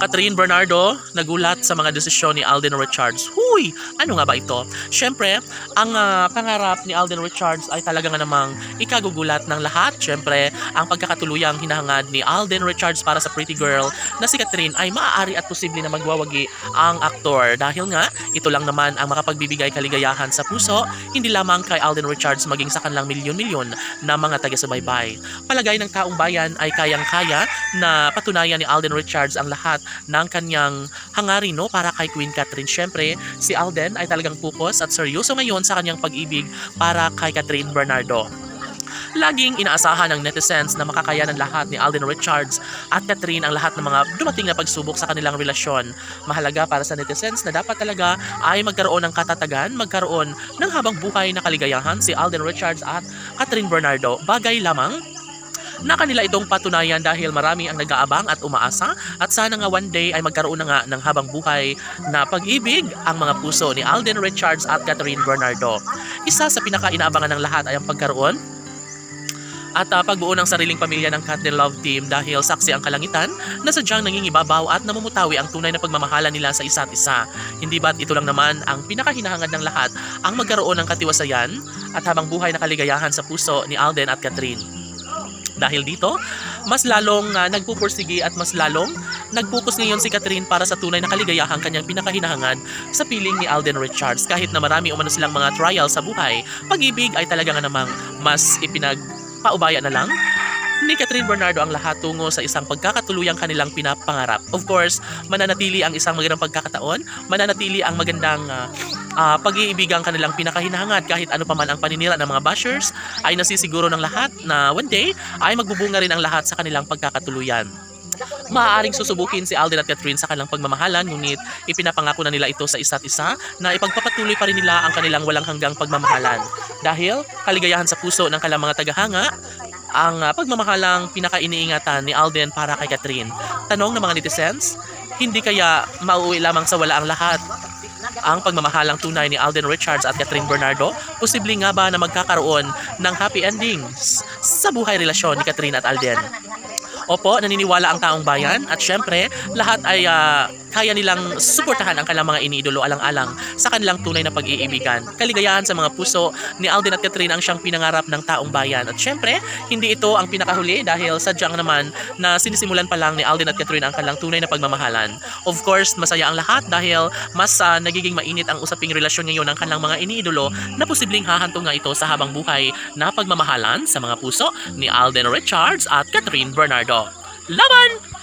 Catherine Bernardo nagulat sa mga desisyon ni Alden Richards. Huy! Ano nga ba ito? Siyempre, ang pangarap ni Alden Richards ay talaga nga namang ikagugulat ng lahat. Siyempre, ang pagkakatuluyang hinahangad ni Alden Richards para sa pretty girl na si Catherine ay maaari at posible na magwawagi ang aktor. Dahil nga, ito lang naman ang makapagbibigay kaligayahan sa puso, hindi lamang kay Alden Richards maging sa kanilang milyon-milyon na mga taga-subaybay. Palagay ng taong bayan ay kayang-kaya na patunayan ni Alden Richards ang lahat ng kanyang hangarin para kay Queen Catherine. Siyempre, si Alden ay talagang focus at seryoso ngayon sa kanyang pag-ibig para kay Catherine Bernardo. Laging inaasahan ng netizens na makakayanan lahat ni Alden Richards at Catherine ang lahat ng mga dumating na pagsubok sa kanilang relasyon. Mahalaga para sa netizens na dapat talaga ay magkaroon ng katatagan, magkaroon ng habang buhay na kaligayahan si Alden Richards at Catherine Bernardo. Bagay lamang na kanila itong patunayan dahil marami ang nag-aabang at umaasa at sana nga one day ay magkaroon na nga ng habang buhay na pag-ibig ang mga puso ni Alden Richards at Catherine Bernardo. Isa sa pinaka-inaabangan ng lahat ay ang pagkaroon at pagbuo ng sariling pamilya ng Cat Del Love Team dahil saksi ang kalangitan na sadyang nangingibabaw at namumutawi ang tunay na pagmamahala nila sa isa't isa. Hindi ba't ito lang naman ang pinakahinahangad ng lahat ang magkaroon ng katiwasayan at habang buhay na kaligayahan sa puso ni Alden at Catherine. Dahil dito, mas lalong nagpupursigi at mas lalong nagpokus ngayon si Catherine para sa tunay na kaligayahang kanyang pinakahinahangad sa piling ni Alden Richards. Kahit na marami umano silang mga trial sa buhay, pag-ibig ay talaga nga namang mas ipinagpaubaya na lang ni Catherine Bernardo ang lahat tungo sa isang pagkakatuluyang kanilang pinapangarap. Of course, mananatili ang isang magandang pagkakataon, mananatili ang magandang pag-iibigang kanilang pinakahinahangad kahit ano pa man ang paninira ng mga bashers, ay nasisiguro ng lahat na one day ay magbubunga rin ang lahat sa kanilang pagkakatuluyan. Maaaring susubukin si Alden at Catherine sa kanilang pagmamahalan, ngunit ipinapangako na nila ito sa isa't isa na ipagpapatuloy pa rin nila ang kanilang walang hanggang pagmamahalan. Dahil kaligayahan sa puso ng kanilang mga tagahanga ang pagmamahalang pinaka-iniingatan ni Alden para kay Catherine. Tanong ng mga netizens, hindi kaya mauwi lamang sa wala ang lahat ang pagmamahalang tunay ni Alden Richards at Catherine Bernardo? Posible nga ba na magkakaroon ng happy endings sa buhay relasyon ni Catherine at Alden? Opo, naniniwala ang taong bayan at syempre lahat ay kaya nilang suportahan ang kanilang mga iniidolo alang-alang sa kanilang tunay na pag-iibigan. Kaligayahan sa mga puso ni Alden at Catherine ang siyang pinangarap ng taong bayan. At syempre, hindi ito ang pinakahuli dahil sadyang naman na sinisimulan pa lang ni Alden at Catherine ang kanilang tunay na pagmamahalan. Of course, masaya ang lahat dahil mas nagiging mainit ang usaping relasyon ngayon ng kanilang mga iniidolo na posibleng hahantong nga ito sa habang buhay na pagmamahalan sa mga puso ni Alden Richards at Catherine Bernardo. Laban!